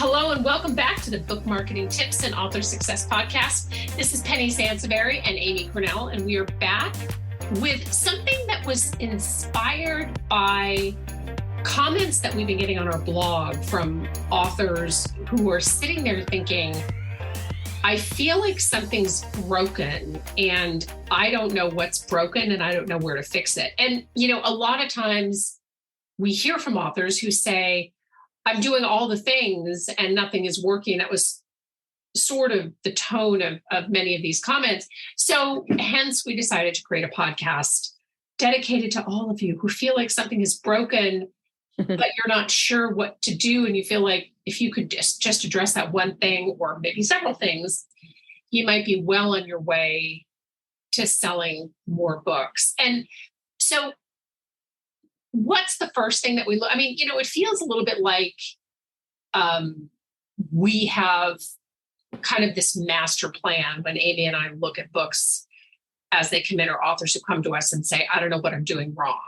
Hello and welcome back to the Book Marketing Tips and Author Success Podcast. This is Penny Sansevieri and Amy Cornell, and we are back with something that was inspired by comments that we've been getting on our blog from authors who are sitting there thinking, I feel like something's broken and I don't know what's broken and I don't know where to fix it. And, a lot of times we hear from authors who say, I'm doing all the things and nothing is working. That was sort of the tone of many of these comments. So hence we decided to create a podcast dedicated to all of you who feel like something is broken, but you're not sure what to do. And you feel like if you could just address that one thing or maybe several things, you might be well on your way to selling more books. And so what's the first thing that we look? I mean, it feels a little bit like we have kind of this master plan when Amy and I look at books as they come in, or authors who come to us and say, I don't know what I'm doing wrong.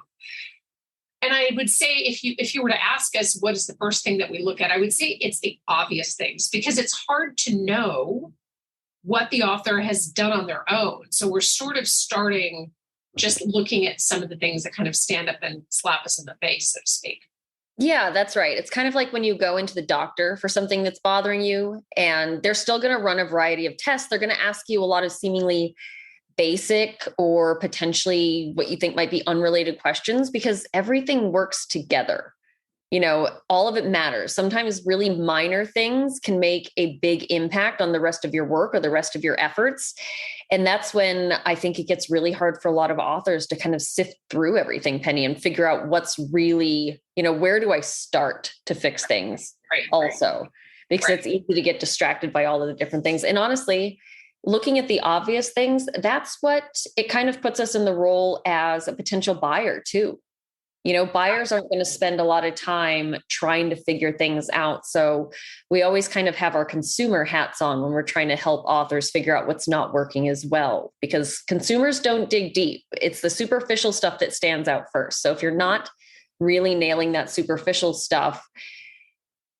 And I would say, if you were to ask us, what is the first thing that we look at? I would say it's the obvious things, because it's hard to know what the author has done on their own. So we're sort of starting just looking at some of the things that kind of stand up and slap us in the face, so to speak. Yeah, that's right. It's kind of like when you go into the doctor for something that's bothering you, and they're still going to run a variety of tests. They're going to ask you a lot of seemingly basic or potentially what you think might be unrelated questions, because everything works together. All of it matters. Sometimes really minor things can make a big impact on the rest of your work or the rest of your efforts. And that's when I think it gets really hard for a lot of authors to kind of sift through everything, Penny, and figure out what's really, where do I start to fix things also, because it's easy to get distracted by all of the different things. And honestly, looking at the obvious things, that's what it kind of puts us in the role as a potential buyer too. Buyers aren't going to spend a lot of time trying to figure things out. So we always kind of have our consumer hats on when we're trying to help authors figure out what's not working as well, because consumers don't dig deep. It's the superficial stuff that stands out first. So if you're not really nailing that superficial stuff,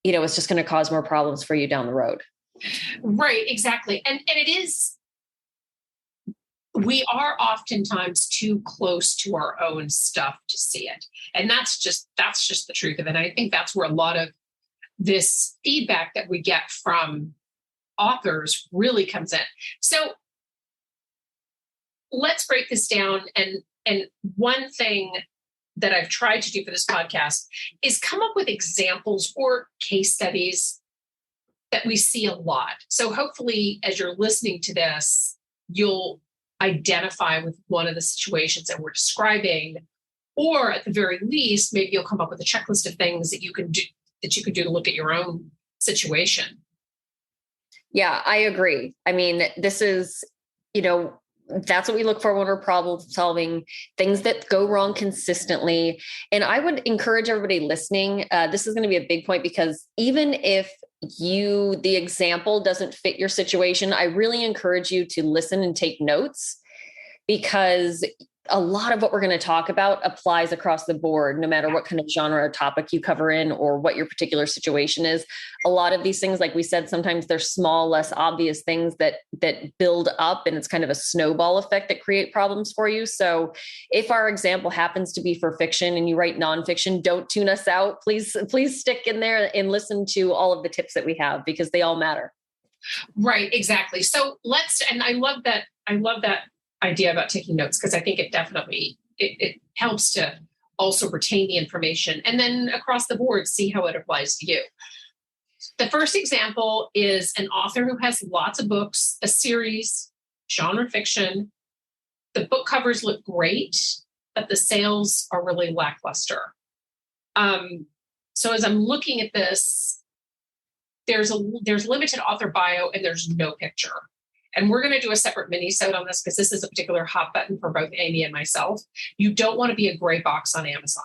it's just going to cause more problems for you down the road. Right, exactly. And it is, we are oftentimes too close to our own stuff to see it. And that's just the truth of it. And I think that's where a lot of this feedback that we get from authors really comes in. So let's break this down. And one thing that I've tried to do for this podcast is come up with examples or case studies that we see a lot. So hopefully, as you're listening to this, you'll identify with one of the situations that we're describing, or at the very least, maybe you'll come up with a checklist of things that you can do to look at your own situation. Yeah, I agree. I mean, this is, that's what we look for when we're problem solving, things that go wrong consistently. And I would encourage everybody listening. This is going to be a big point, because even if the example doesn't fit your situation, I really encourage you to listen and take notes, because a lot of what we're going to talk about applies across the board, no matter what kind of genre or topic you cover in or what your particular situation is. A lot of these things, like we said, sometimes they're small, less obvious things that build up, and it's kind of a snowball effect that create problems for you. So if our example happens to be for fiction and you write nonfiction, don't tune us out. Please stick in there and listen to all of the tips that we have, because they all matter. Right, exactly. So and I love that idea about taking notes, because I think it definitely, it helps to also retain the information and then across the board, see how it applies to you. The first example is an author who has lots of books, a series, genre fiction. The book covers look great, but the sales are really lackluster. So as I'm looking at this, there's limited author bio and there's no picture. And we're going to do a separate mini-sode on this, because this is a particular hot button for both Amy and myself. You don't want to be a gray box on Amazon.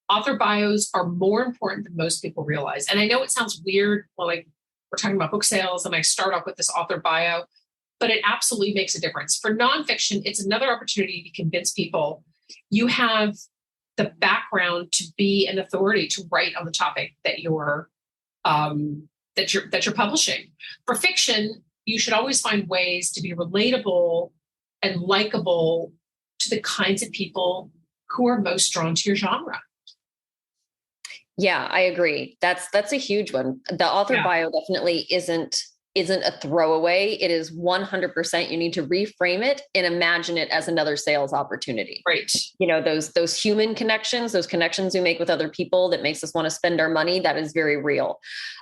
Author bios are more important than most people realize. And I know it sounds weird, like we're talking about book sales and I start off with this author bio, but it absolutely makes a difference. For nonfiction, it's another opportunity to convince people you have the background to be an authority to write on the topic that you're that you're publishing. For fiction, you should always find ways to be relatable and likable to the kinds of people who are most drawn to your genre. Yeah, I agree. That's a huge one. The author bio definitely isn't a throwaway. It is 100%. You need to reframe it and imagine it as another sales opportunity. Right. You know, those human connections, those connections we make with other people that makes us want to spend our money. That is very real.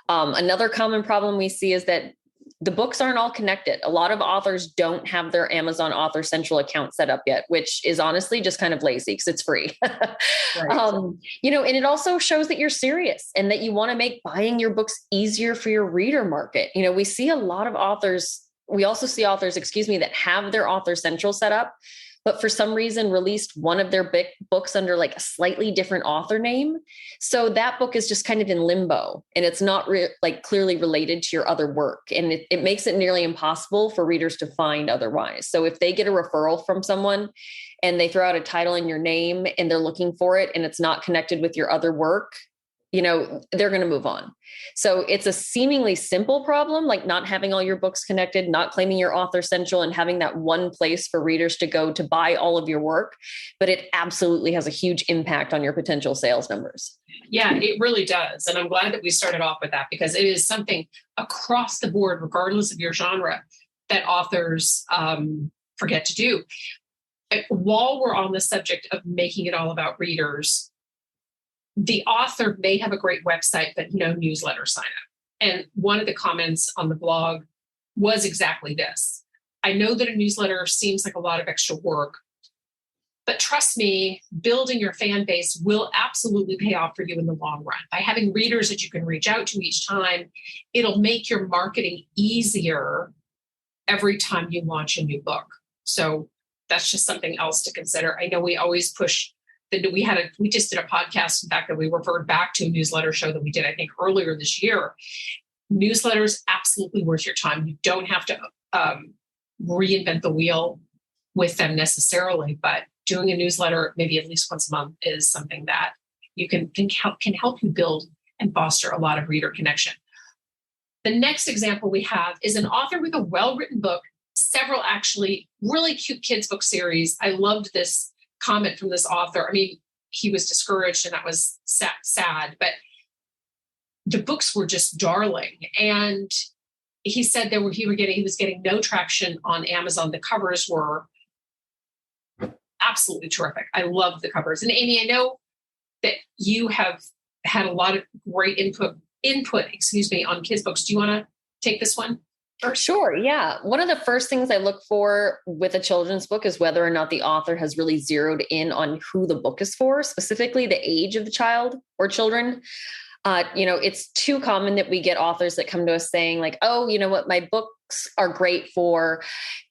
Another common problem we see is that the books aren't all connected. A lot of authors don't have their Amazon Author Central account set up yet, which is honestly just kind of lazy because it's free. Right. You know, and it also shows that you're serious and that you want to make buying your books easier for your reader market. You know, we see a lot of authors. We also see authors, that have their Author Central set up, but for some reason released one of their big books under like a slightly different author name. So that book is just kind of in limbo and it's not clearly related to your other work. And it makes it nearly impossible for readers to find otherwise. So if they get a referral from someone and they throw out a title in your name and they're looking for it and it's not connected with your other work, you know, they're going to move on. So it's a seemingly simple problem, like not having all your books connected, not claiming your Author Central and having that one place for readers to go to buy all of your work. But it absolutely has a huge impact on your potential sales numbers. Yeah, it really does. And I'm glad that we started off with that because it is something across the board, regardless of your genre, that authors forget to do. While we're on the subject of making it all about readers, the author may have a great website, but no newsletter sign up. And one of the comments on the blog was exactly this. I know that a newsletter seems like a lot of extra work, but trust me, building your fan base will absolutely pay off for you in the long run. By having readers that you can reach out to each time, it'll make your marketing easier every time you launch a new book. So that's just something else to consider. I know we always push. We just did a podcast, in fact, that we referred back to a newsletter show that we did, I think, earlier this year. Newsletters, absolutely worth your time. You don't have to reinvent the wheel with them necessarily, but doing a newsletter maybe at least once a month is something that you can help you build and foster a lot of reader connection. The next example we have is an author with a well-written book, several actually really cute kids book series. I loved this comment from this author. I mean, he was discouraged and that was sad, but the books were just darling. And he said he was getting no traction on Amazon. The covers were absolutely terrific. I love the covers. And Amy, I know that you have had a lot of great input, on kids books. Do you want to take this one? Sure. Yeah. One of the first things I look for with a children's book is whether or not the author has really zeroed in on who the book is for, specifically the age of the child or children. You know, it's too common that we get authors that come to us saying like, oh, you know what, my books are great for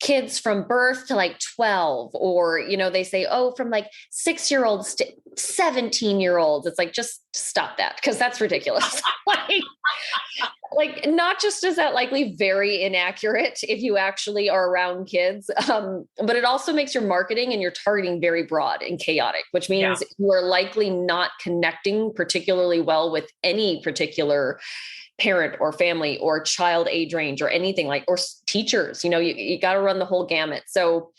kids from birth to like 12, or, you know, they say, oh, from like 6-year-olds to 17-year-olds. It's like, just stop that because that's ridiculous. Like, not just is that likely very inaccurate if you actually are around kids, but it also makes your marketing and your targeting very broad and chaotic, which means you are likely not connecting particularly well with any particular parent or family or child age range or anything or teachers. You know, you got to run the whole gamut. So,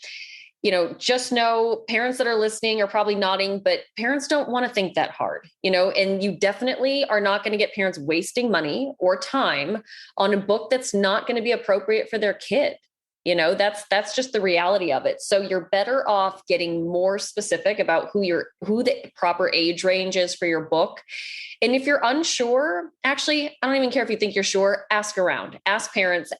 you know, just know parents that are listening are probably nodding, but parents don't want to think that hard, you know, and you definitely are not going to get parents wasting money or time on a book that's not going to be appropriate for their kid. You know, that's just the reality of it. So you're better off getting more specific about who the proper age range is for your book. And if you're unsure, actually, I don't even care if you think you're sure, ask around, ask parents,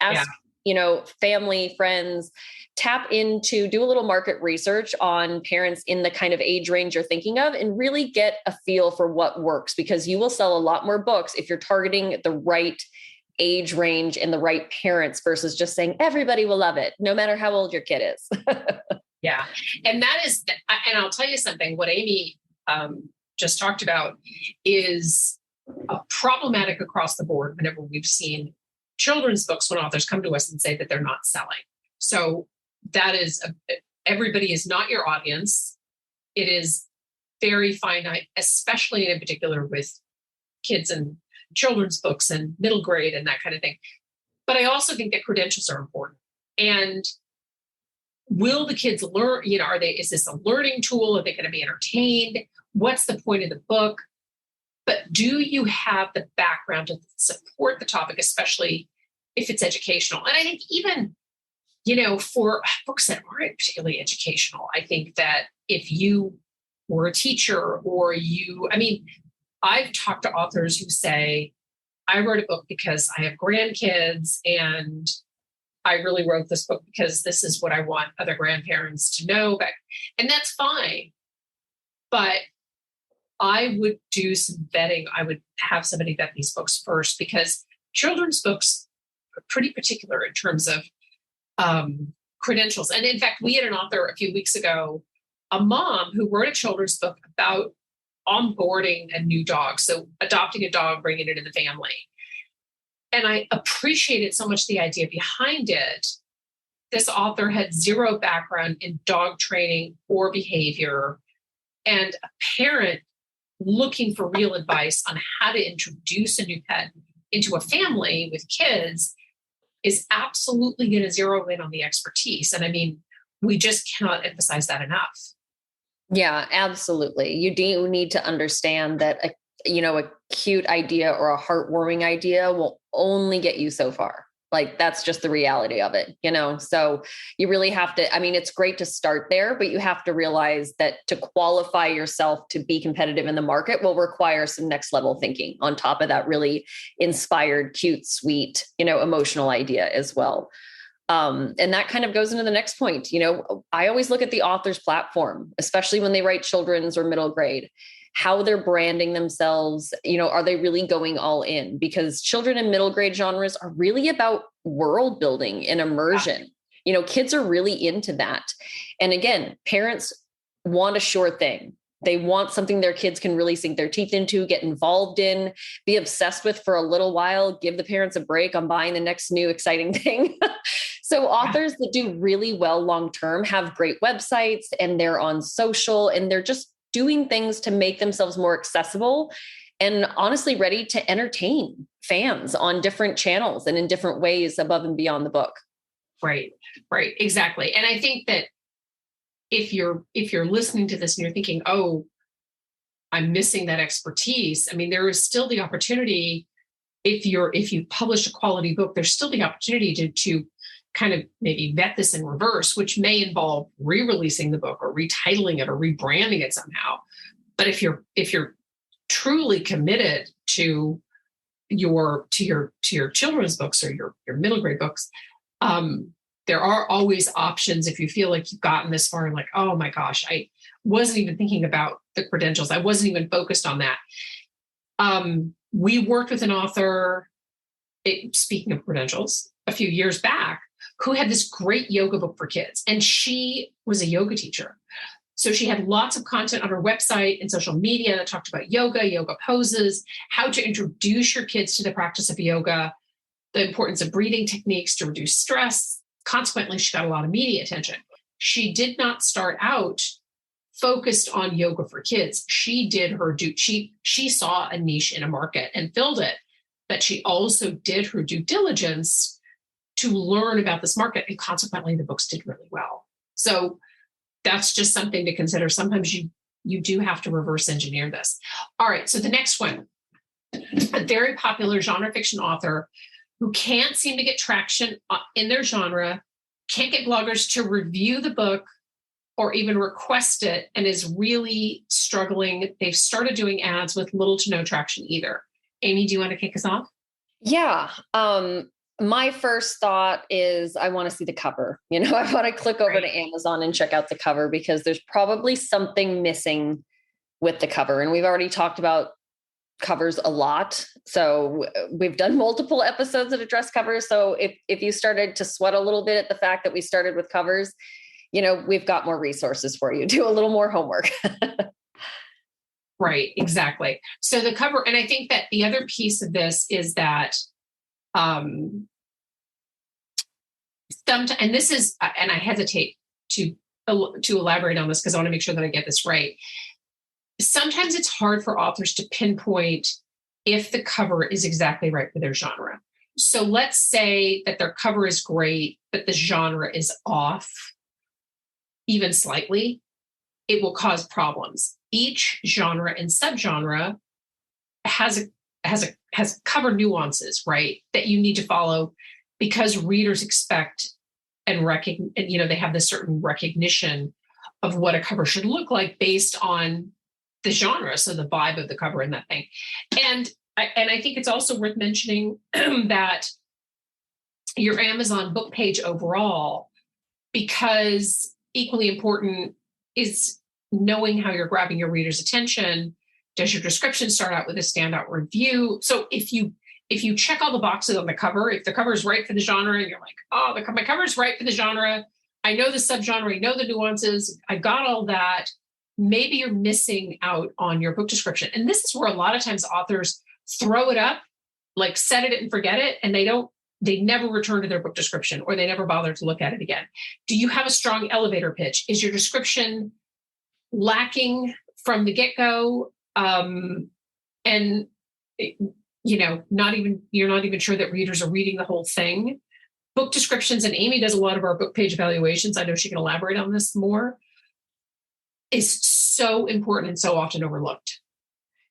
you know, family, friends, do a little market research on parents in the kind of age range you're thinking of and really get a feel for what works, because you will sell a lot more books if you're targeting the right age range and the right parents versus just saying everybody will love it, no matter how old your kid is. Yeah. And I'll tell you something, what Amy just talked about is problematic across the board whenever we've seen children's books when authors come to us and say that they're not selling. So that is, everybody is not your audience. It is very finite, especially in particular with kids and children's books and middle grade and that kind of thing. But I also think that credentials are important. And will the kids learn, is this a learning tool? Are they going to be entertained? What's the point of the book? But do you have the background to support the topic, especially if it's educational? And I think even, for books that aren't particularly educational, I think that if you were a teacher I've talked to authors who say, I wrote a book because I have grandkids, and I really wrote this book because this is what I want other grandparents to know. And that's fine. But I would do some vetting. I would have somebody vet these books first, because children's books are pretty particular in terms of credentials. And in fact, we had an author a few weeks ago, a mom who wrote a children's book about onboarding a new dog. So adopting a dog, bringing it into the family. And I appreciated so much the idea behind it. This author had zero background in dog training or behavior, and a parent looking for real advice on how to introduce a new pet into a family with kids is absolutely going to zero in on the expertise. And we just cannot emphasize that enough. Yeah, absolutely. You do need to understand that a cute idea or a heartwarming idea will only get you so far. Like, that's just the reality of it, So you really have to, it's great to start there, but you have to realize that to qualify yourself to be competitive in the market will require some next level thinking on top of that really inspired, cute, sweet, emotional idea as well. And that kind of goes into the next point. I always look at the author's platform, especially when they write children's or middle grade, how they're branding themselves. Are they really going all in? Because children and middle grade genres are really about world building and immersion. Kids are really into that. And again, parents want a sure thing. They want something their kids can really sink their teeth into, get involved in, be obsessed with for a little while, give the parents a break on buying the next new exciting thing. So authors that do really well long-term have great websites, and they're on social, and they're just doing things to make themselves more accessible and honestly ready to entertain fans on different channels and in different ways above and beyond the book. Right, exactly. And I think that if you're listening to this and you're thinking, oh, I'm missing that expertise, there is still the opportunity. If you publish a quality book, there's still the opportunity to kind of maybe vet this in reverse, which may involve re-releasing the book or retitling it or rebranding it somehow. But if you're truly committed to your children's books or your middle grade books, there are always options. If you feel like you've gotten this far and like, oh my gosh, I wasn't even thinking about the credentials. I wasn't even focused on that. We worked with an author, speaking of credentials, a few years back, who had this great yoga book for kids. And she was a yoga teacher. So she had lots of content on her website and social media that talked about yoga poses, how to introduce your kids to the practice of yoga, the importance of breathing techniques to reduce stress. Consequently, she got a lot of media attention. She did not start out focused on yoga for kids. She did she saw a niche in a market and filled it, but she also did her due diligence to learn about this market. And consequently, the books did really well. So that's just something to consider. Sometimes you do have to reverse engineer this. All right. So the next one, a very popular genre fiction author who can't seem to get traction in their genre, can't get bloggers to review the book or even request it, and is really struggling. They've started doing ads with little to no traction either. Amy, do you want to kick us off? Yeah. My first thought is I want to see the cover. I want to click over to Amazon and check out the cover, because there's probably something missing with the cover. And we've already talked about covers a lot. So we've done multiple episodes that address covers. So if you started to sweat a little bit at the fact that we started with covers, we've got more resources for you. Do a little more homework. Right, exactly. So the cover, and I think that the other piece of this is that and this is, and I hesitate to elaborate on this because I want to make sure that I get this right. Sometimes it's hard for authors to pinpoint if the cover is exactly right for their genre. So let's say that their cover is great, but the genre is off even slightly, it will cause problems. Each genre and subgenre has cover nuances, right, that you need to follow because readers expect and they have this certain recognition of what a cover should look like based on the genre, so the vibe of the cover and that thing. And I think it's also worth mentioning that your Amazon book page overall, because equally important is knowing how you're grabbing your reader's attention. Does your description start out with a standout review? So if you check all the boxes on the cover, if the cover is right for the genre and you're like, oh, my cover is right for the genre, I know the subgenre, I know the nuances, I got all that, maybe you're missing out on your book description. And this is where a lot of times authors throw it up, like set it and forget it, and they never return to their book description or they never bother to look at it again. Do you have a strong elevator pitch? Is your description lacking from the get-go? And you're not even sure that readers are reading the whole thing. Book descriptions, and Amy does a lot of our book page evaluations, I know she can elaborate on this more, is so important and so often overlooked.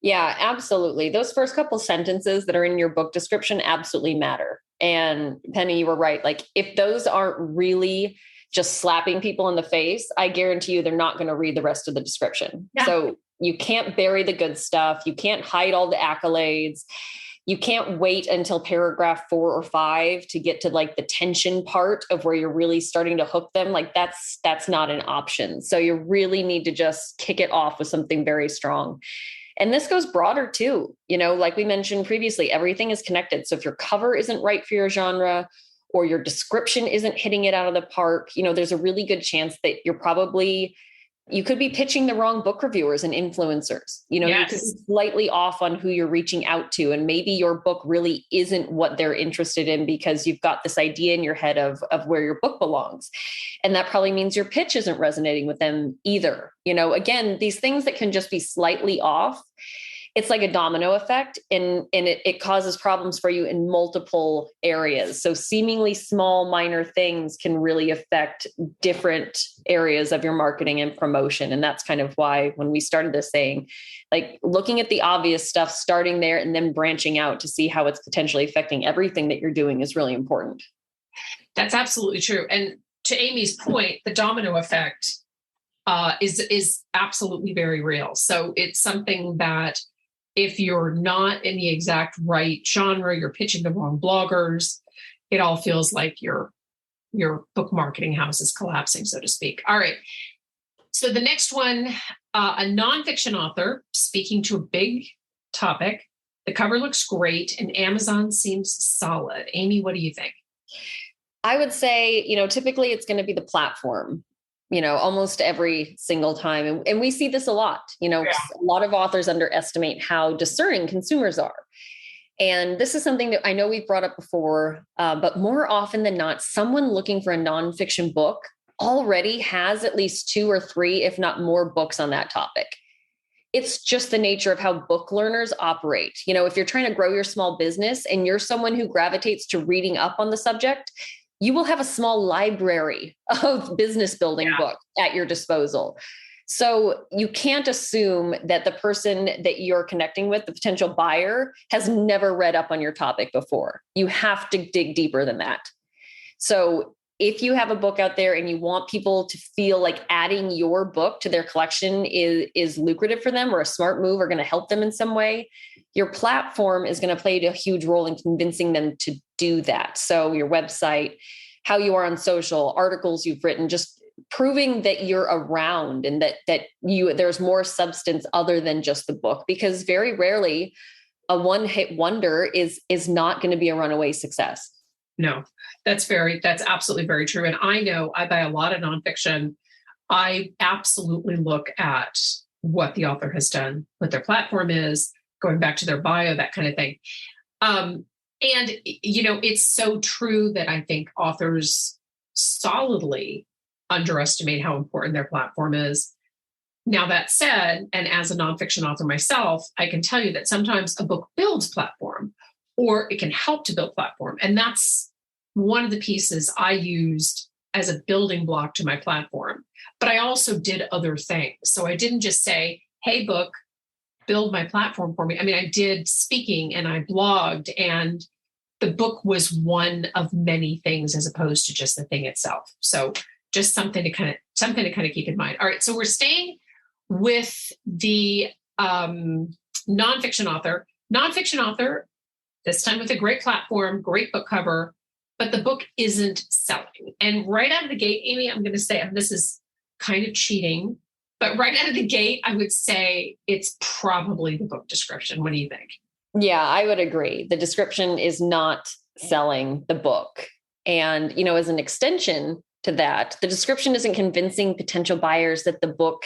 Yeah, absolutely. Those first couple sentences that are in your book description absolutely matter. And Penny, you were right. Like if those aren't really just slapping people in the face, I guarantee you they're not going to read the rest of the description. Yeah. So you can't bury the good stuff. You can't hide all the accolades. You can't wait until paragraph 4 or 5 to get to like the tension part of where you're really starting to hook them. Like that's not an option. So you really need to just kick it off with something very strong. And this goes broader too. Like we mentioned previously, everything is connected. So if your cover isn't right for your genre or your description isn't hitting it out of the park, there's a really good chance that you could be pitching the wrong book reviewers and influencers. Yes. You could be slightly off on who you're reaching out to. And maybe your book really isn't what they're interested in because you've got this idea in your head of where your book belongs. And that probably means your pitch isn't resonating with them either. Again, these things that can just be slightly off, it's like a domino effect and it causes problems for you in multiple areas. So seemingly small, minor things can really affect different areas of your marketing and promotion. And that's kind of why when we started this saying, like looking at the obvious stuff, starting there and then branching out to see how it's potentially affecting everything that you're doing is really important. That's absolutely true. And to Amy's point, the domino effect is absolutely very real. So it's something that if you're not in the exact right genre, you're pitching the wrong bloggers, it all feels like your book marketing house is collapsing, so to speak. All right. So the next one, a nonfiction author speaking to a big topic. The cover looks great and Amazon seems solid. Amy, what do you think? I would say, typically it's going to be the platform. Almost every single time. And we see this a lot, A lot of authors underestimate how discerning consumers are. And this is something that I know we've brought up before, but more often than not, someone looking for a nonfiction book already has at least 2 or 3, if not more books on that topic. It's just the nature of how book learners operate. If you're trying to grow your small business and you're someone who gravitates to reading up on the subject, you will have a small library of business building books at your disposal. So you can't assume that the person that you're connecting with, the potential buyer, has never read up on your topic before. You have to dig deeper than that. So if you have a book out there and you want people to feel like adding your book to their collection is lucrative for them or a smart move or going to help them in some way, your platform is going to play a huge role in convincing them to do that. So your website, how you are on social, articles you've written, just proving that you're around and that there's more substance other than just the book, because very rarely a one-hit wonder is not going to be a runaway success. No, that's absolutely very true. And I know I buy a lot of nonfiction. I absolutely look at what the author has done, what their platform is, going back to their bio, that kind of thing. And, it's so true that I think authors solidly underestimate how important their platform is. Now, that said, and as a nonfiction author myself, I can tell you that sometimes a book builds platform, or it can help to build platform. And that's one of the pieces I used as a building block to my platform. But I also did other things. So I didn't just say, hey, book, build my platform for me. I mean, I did speaking and I blogged, and the book was one of many things as opposed to just the thing itself. So just something to kind of keep in mind. All right. So we're staying with the nonfiction author, this time with a great platform, great book cover, but the book isn't selling. And right out of the gate, Amy, I'm going to say, and this is kind of cheating, but right out of the gate, I would say it's probably the book description. What do you think? Yeah, I would agree. The description is not selling the book. And, as an extension to that, the description isn't convincing potential buyers that the book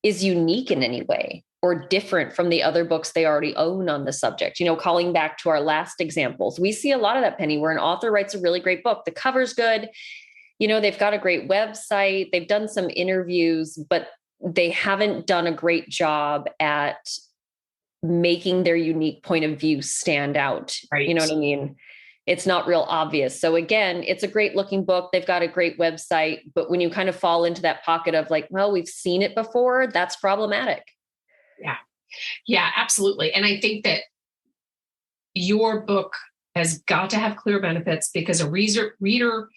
is unique in any way or different from the other books they already own on the subject. Calling back to our last examples, we see a lot of that, Penny, where an author writes a really great book. The cover's good. They've got a great website. They've done some interviews, but they haven't done a great job at making their unique point of view stand out. Right. You know what I mean? It's not real obvious. So again, it's a great looking book. They've got a great website, but when you kind of fall into that pocket of like, well, we've seen it before, that's problematic. Yeah, absolutely. And I think that your book has got to have clear benefits, because a reader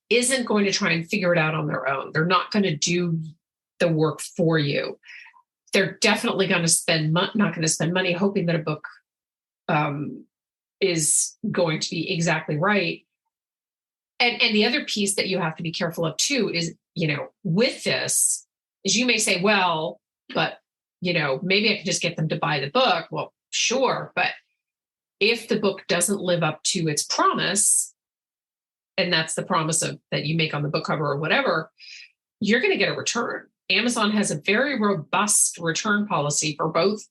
isn't going to try and figure it out on their own. They're not going to do the work for you. They're definitely going to not going to spend money hoping that a book is going to be exactly right. And the other piece that you have to be careful of too is, with this, is you may say, well, but, maybe I could just get them to buy the book. Well, sure. But if the book doesn't live up to its promise, and that's the promise that you make on the book cover or whatever, you're going to get a return. Amazon has a very robust return policy for both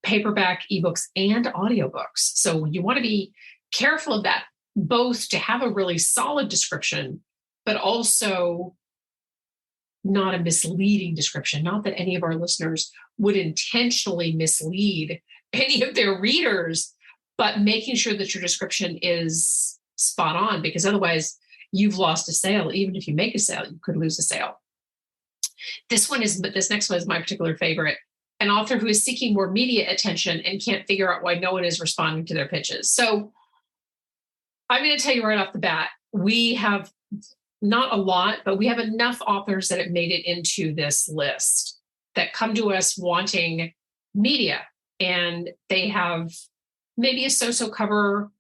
paperback ebooks and audiobooks. So you want to be careful of that, both to have a really solid description, but also not a misleading description. Not that any of our listeners would intentionally mislead any of their readers, but making sure that your description is spot on, because otherwise you've lost a sale. Even if you make a sale, you could lose a sale. This next one is my particular favorite. An author who is seeking more media attention and can't figure out why no one is responding to their pitches. So I'm going to tell you right off the bat, we have not a lot, but we have enough authors that have made it into this list that come to us wanting media, and they have maybe a so-so cover,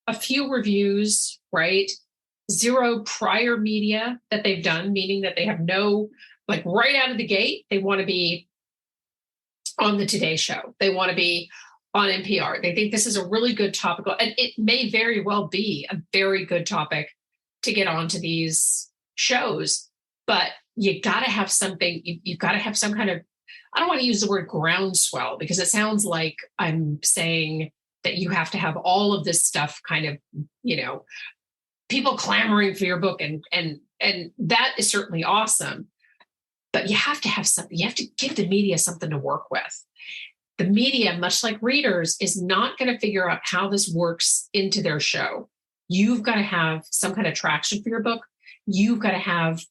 a few reviews, right? Zero prior media that they've done, meaning that they have no, like right out of the gate, they want to be on the Today Show. They want to be on NPR. They think this is a really good topical, and it may very well be a very good topic to get onto these shows, but you got to have something, you've got to have some kind of, I don't want to use the word groundswell, because it sounds like I'm saying that you have to have all of this stuff kind of, people clamoring for your book, and that is certainly awesome. But you have to have something, you have to give the media something to work with. The media, much like readers, is not going to figure out how this works into their show. You've got to have some kind of traction for your book. You've got to have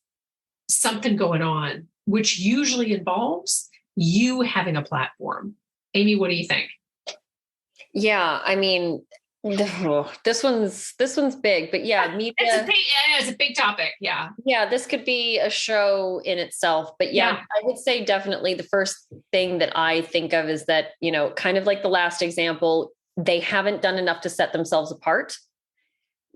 something going on, which usually involves you having a platform. Amy, what do you think? Yeah, I mean, this one's big, but yeah, media. It's a big topic. Yeah. Yeah, this could be a show in itself, but yeah, I would say definitely the first thing that I think of is that, kind of like the last example, they haven't done enough to set themselves apart.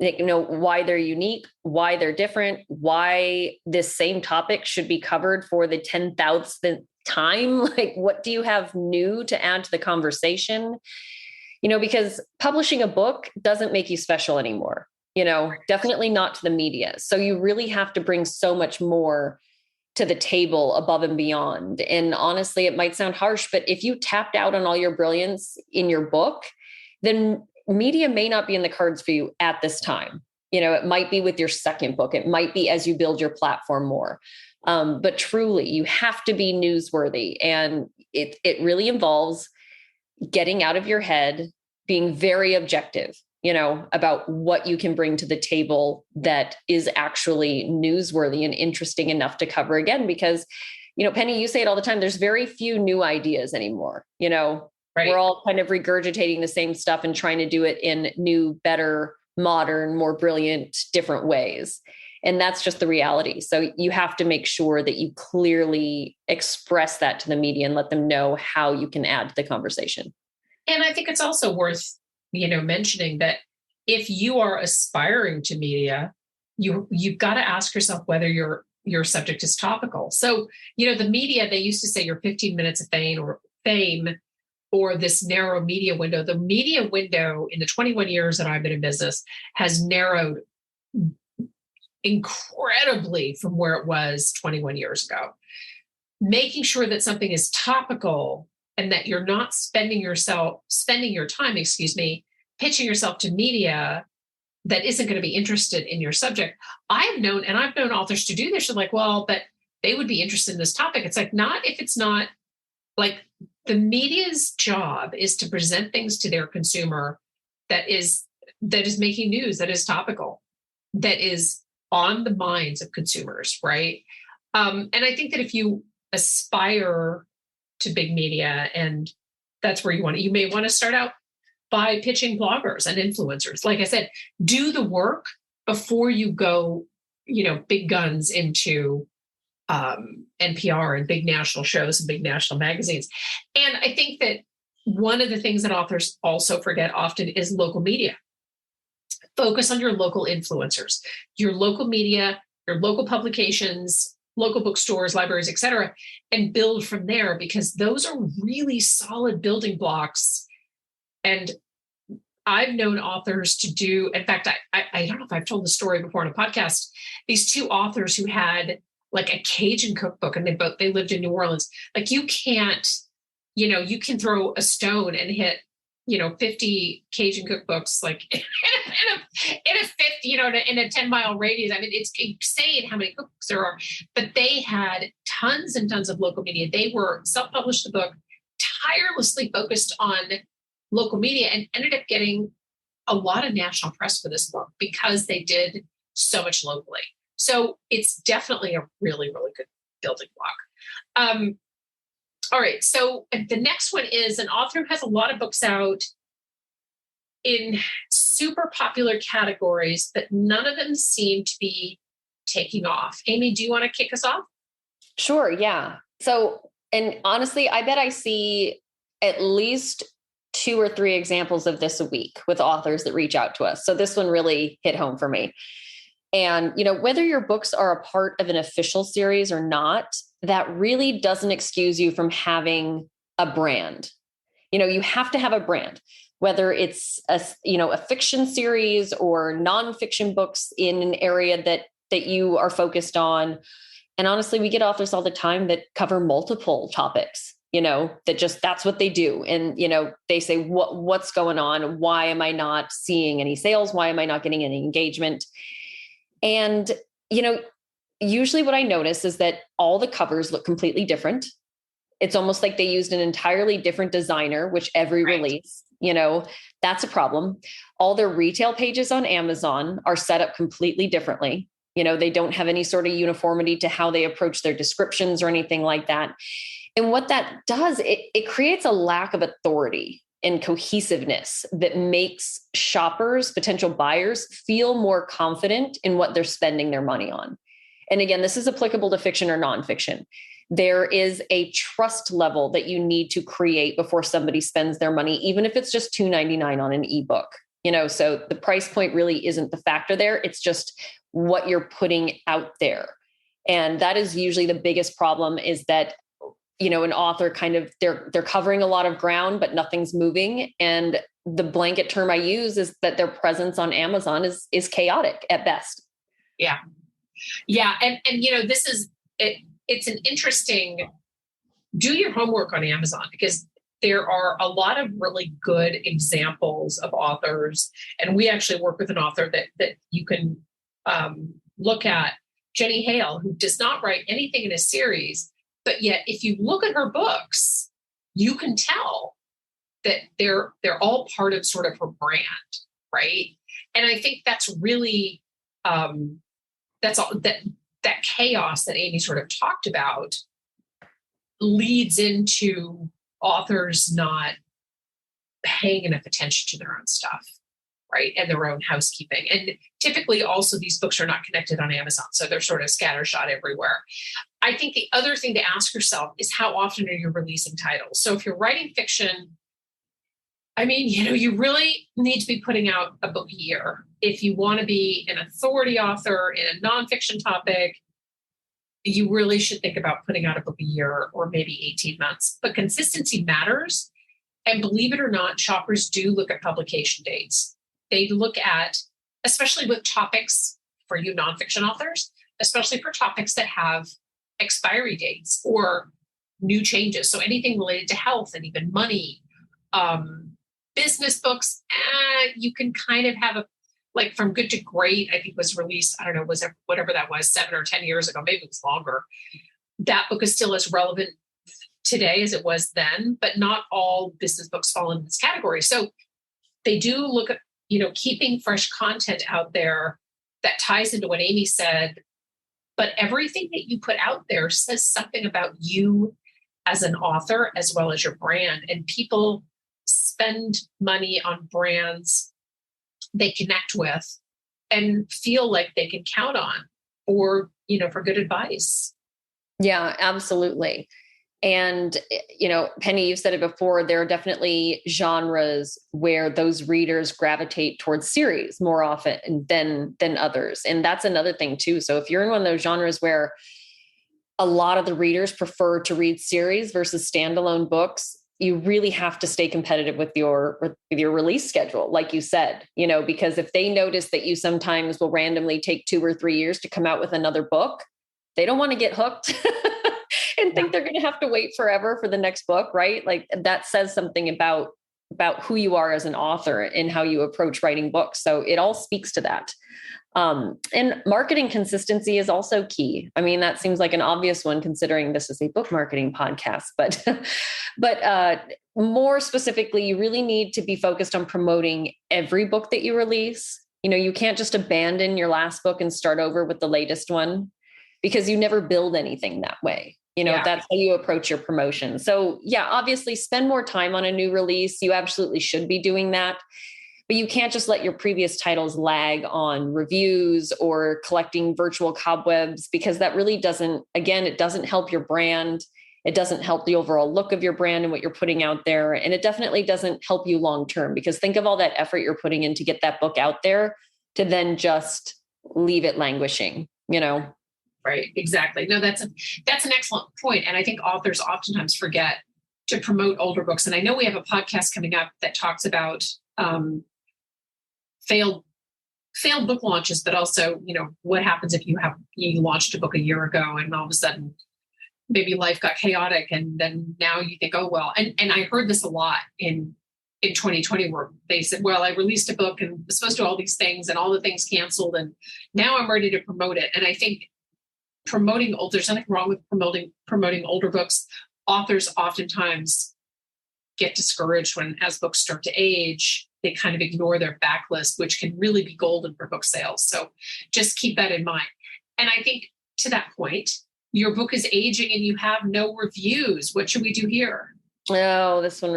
Why they're unique, why they're different, why this same topic should be covered for the 10,000th time. Like, what do you have new to add to the conversation? Because publishing a book doesn't make you special anymore, definitely not to the media. So you really have to bring so much more to the table above and beyond. And honestly, it might sound harsh, but if you tapped out on all your brilliance in your book, then media may not be in the cards for you at this time. It might be with your second book. It might be as you build your platform more. But truly, you have to be newsworthy. And it really involves getting out of your head, being very objective, about what you can bring to the table that is actually newsworthy and interesting enough to cover again. Because, Penny, you say it all the time, there's very few new ideas anymore. Right. We're all kind of regurgitating the same stuff and trying to do it in new, better, modern, more brilliant, different ways. And that's just the reality. So you have to make sure that you clearly express that to the media and let them know how you can add to the conversation. And I think it's also worth, mentioning that if you are aspiring to media, you've got to ask yourself whether your subject is topical. So, the media, they used to say you're 15 minutes of fame or this narrow media window. The media window in the 21 years that I've been in business has narrowed incredibly from where it was 21 years ago. Making sure that something is topical and that you're not spending your time, pitching yourself to media that isn't going to be interested in your subject. I've known authors to do this. They're like, well, but they would be interested in this topic. It's like, not if it's not like the media's job is to present things to their consumer that is making news, that is topical, that is on the minds of consumers. Right. And I think that if you aspire to big media and that's where you may want to start out by pitching bloggers and influencers. Like I said, do the work before you go, big guns into NPR and big national shows and big national magazines. And I think that one of the things that authors also forget often is local media. Focus on your local influencers, your local media, your local publications, local bookstores, libraries, et cetera, and build from there, because those are really solid building blocks. And I've known authors to do, in fact, I don't know if I've told the story before on a podcast, these two authors who had like a Cajun cookbook and they lived in New Orleans. Like you can't, you can throw a stone and hit, 50 Cajun cookbooks, like in a 50, in a 10-mile radius. I mean, it's insane how many cookbooks there are, but they had tons and tons of local media. They were self-published the book, tirelessly focused on local media, and ended up getting a lot of national press for this book because they did so much locally. So it's definitely a really, really good building block. All right. So the next one is an author who has a lot of books out in super popular categories, but none of them seem to be taking off. Amy, do you want to kick us off? Sure. Yeah. So, and honestly, I bet I see at least 2 or 3 examples of this a week with authors that reach out to us. So this one really hit home for me. And, whether your books are a part of an official series or not, that really doesn't excuse you from having a brand. You have to have a brand, whether it's a fiction series or nonfiction books in an area that you are focused on. And honestly, we get authors all the time that cover multiple topics, that's what they do. And, they say, what's going on? Why am I not seeing any sales? Why am I not getting any engagement? And, usually what I notice is that all the covers look completely different. It's almost like they used an entirely different designer, which every release, that's a problem. All their retail pages on Amazon are set up completely differently. They don't have any sort of uniformity to how they approach their descriptions or anything like that. And what that does, it creates a lack of authority and cohesiveness that makes shoppers, potential buyers, feel more confident in what they're spending their money on. And again, this is applicable to fiction or nonfiction. There is a trust level that you need to create before somebody spends their money, even if it's just $2.99 on an ebook. So the price point really isn't the factor there. It's just what you're putting out there. And that is usually the biggest problem, is that an author kind of, they're covering a lot of ground, but nothing's moving. And the blanket term I use is that their presence on Amazon is chaotic at best. Yeah. Yeah. And this is, it's an interesting, do your homework on Amazon, because there are a lot of really good examples of authors. And we actually work with an author that you can look at, Jenny Hale, who does not write anything in a series, but yet if you look at her books, you can tell that they're all part of sort of her brand, right? And I think that's really that's all that chaos that Amy sort of talked about leads into authors not paying enough attention to their own stuff, right? And their own housekeeping. And typically also these books are not connected on Amazon. So they're sort of scattershot everywhere. I think the other thing to ask yourself is how often are you releasing titles? So if you're writing fiction, I mean, you really need to be putting out a book a year. If you want to be an authority author in a nonfiction topic, you really should think about putting out a book a year or maybe 18 months. But consistency matters. And believe it or not, shoppers do look at publication dates. They look at, especially with topics for you nonfiction authors, especially for topics that have expiry dates or new changes. So anything related to health and even money, business books, you can kind of have like From Good to Great, I think was released, I don't know, was it whatever that was, 7 or 10 years ago, maybe it was longer. That book is still as relevant today as it was then, but not all business books fall into this category. So they do look at, keeping fresh content out there that ties into what Amy said, but everything that you put out there says something about you as an author, as well as your brand. And people spend money on brands they connect with and feel like they can count on or, for good advice. Yeah, absolutely. And, Penny, you've said it before, there are definitely genres where those readers gravitate towards series more often than others. And that's another thing too. So if you're in one of those genres where a lot of the readers prefer to read series versus standalone books, you really have to stay competitive with your release schedule, like you said, because if they notice that you sometimes will randomly take 2 or 3 years to come out with another book, they don't want to get hooked and think they're going to have to wait forever for the next book, right? Like that says something about who you are as an author and how you approach writing books. So it all speaks to that. And marketing consistency is also key. I mean, that seems like an obvious one considering this is a book marketing podcast, but more specifically, you really need to be focused on promoting every book that you release. You can't just abandon your last book and start over with the latest one because you never build anything that way. That's how you approach your promotion. So yeah, obviously spend more time on a new release. You absolutely should be doing that. But you can't just let your previous titles lag on reviews or collecting virtual cobwebs, because that really it doesn't help your brand. It doesn't help the overall look of your brand and what you're putting out there. And it definitely doesn't help you long-term, because think of all that effort you're putting in to get that book out there to then just leave it languishing, Right. Exactly. No, that's an excellent point. And I think authors oftentimes forget to promote older books. And I know we have a podcast coming up that talks about, failed book launches, but also, what happens if you launched a book a year ago and all of a sudden maybe life got chaotic and then now you think, oh, well, and I heard this a lot in 2020 where they said, well, I released a book and was supposed to do all these things and all the things canceled and now I'm ready to promote it. And I think there's nothing wrong with promoting older books. Authors oftentimes get discouraged as books start to age. They kind of ignore their backlist, which can really be golden for book sales. So just keep that in mind. And I think to that point, your book is aging and you have no reviews. What should we do here? Oh, this is, I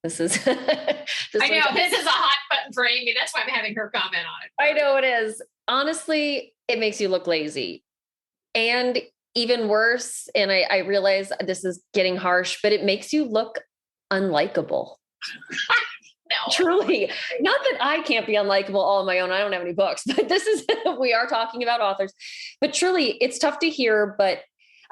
know this is a hot button for Amy. That's why I'm having her comment on it. I know it is. Honestly, it makes you look lazy. And even worse, and I realize this is getting harsh, but it makes you look unlikable. No. Truly. Not that I can't be unlikable all on my own. I don't have any books, but we are talking about authors. But truly, it's tough to hear, but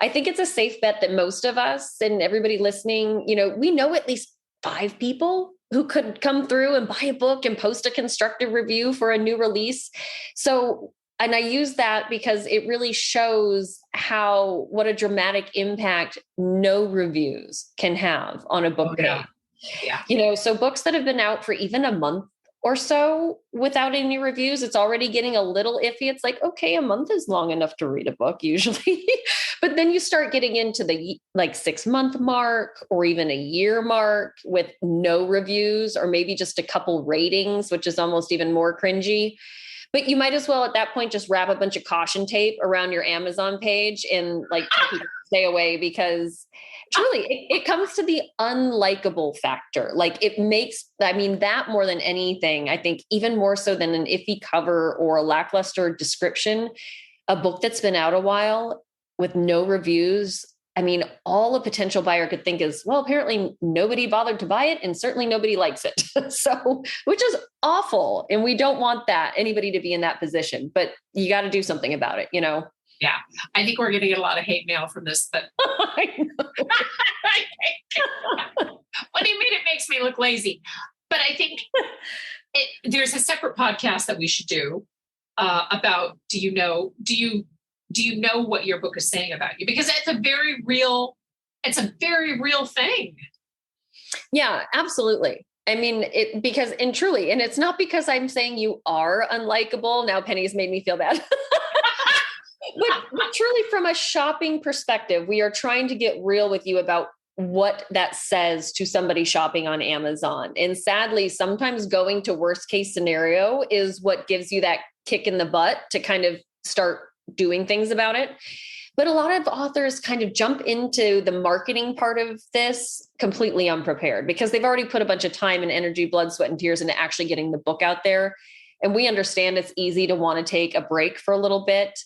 I think it's a safe bet that most of us and everybody listening, we know at least 5 people who could come through and buy a book and post a constructive review for a new release. So, and I use that because it really shows what a dramatic impact no reviews can have on a book. Oh, yeah. Yeah. So books that have been out for even a month or so without any reviews, it's already getting a little iffy. It's like, okay, a month is long enough to read a book usually. But then you start getting into the 6-month mark or even a year mark with no reviews or maybe just a couple ratings, which is almost even more cringy. But you might as well at that point just wrap a bunch of caution tape around your Amazon page and tell people to stay away, because truly it comes to the unlikable factor. That more than anything, I think even more so than an iffy cover or a lackluster description, a book that's been out a while with no reviews. All a potential buyer could think is, well, apparently nobody bothered to buy it and certainly nobody likes it. So, which is awful. And we don't want anybody to be in that position, but you got to do something about it, Yeah. I think we're going to get a lot of hate mail from this, but I know. What do you mean it makes me look lazy? But I think there's a separate podcast that we should do about, do you know what your book is saying about you? Because it's a very real thing. Yeah, absolutely. Because it's not because I'm saying you are unlikable. Now Penny's made me feel bad. but truly from a shopping perspective, we are trying to get real with you about what that says to somebody shopping on Amazon. And sadly, sometimes going to worst case scenario is what gives you that kick in the butt to kind of start doing things about it. But a lot of authors kind of jump into the marketing part of this completely unprepared because they've already put a bunch of time and energy, blood, sweat, and tears into actually getting the book out there. And we understand it's easy to want to take a break for a little bit,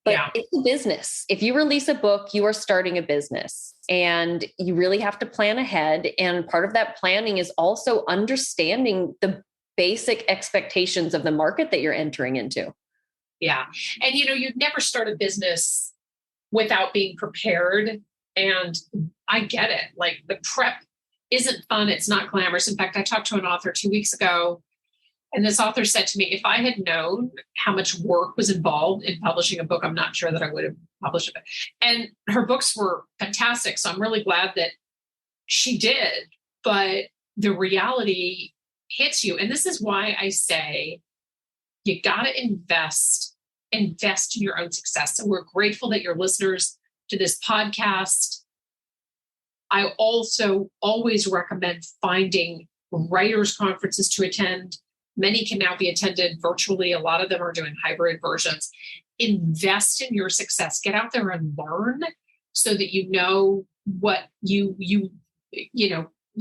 but It's a business. If you release a book, you are starting a business and you really have to plan ahead. And part of that planning is also understanding the basic expectations of the market that you're entering into. Yeah. And, you'd never start a business without being prepared. And I get it. The prep isn't fun. It's not glamorous. In fact, I talked to an author 2 weeks ago, and this author said to me, if I had known how much work was involved in publishing a book, I'm not sure that I would have published it. And her books were fantastic. So I'm really glad that she did. But the reality hits you. And this is why I say, you got to invest in your own success. And we're grateful that you're listeners to this podcast. I also always recommend finding writers' conferences to attend. Many can now be attended virtually. A lot of them are doing hybrid versions. Invest in your success. Get out there and learn so that you know what you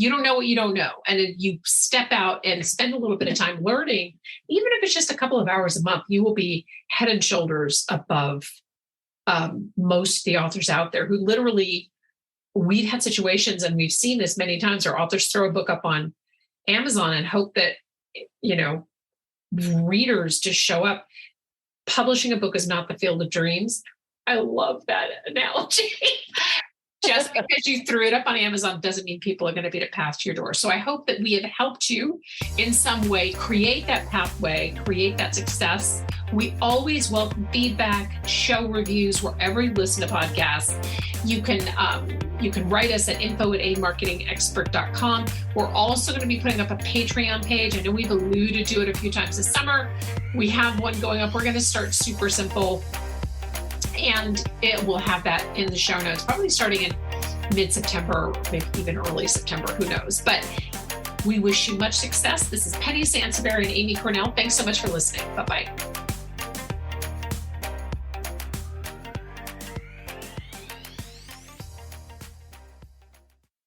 don't know what you don't know. And if you step out and spend a little bit of time learning, even if it's just a couple of hours a month, you will be head and shoulders above most of the authors out there who literally, we've had situations and we've seen this many times where authors throw a book up on Amazon and hope that, readers just show up. Publishing a book is not the field of dreams. I love that analogy. Just because you threw it up on Amazon doesn't mean people are going to beat it past your door. So I hope that we have helped you in some way create that pathway, create that success. We always welcome feedback, show reviews wherever you listen to podcasts. You can write us at info@amarketingexpert.com. We're also going to be putting up a Patreon page. I know we've alluded to it a few times this summer. We have one going up. We're going to start super simple. And it will have that in the show notes, probably starting in mid-September, maybe even early September, who knows. But we wish you much success. This is Penny Sansevieri and Amy Cornell. Thanks so much for listening. Bye-bye.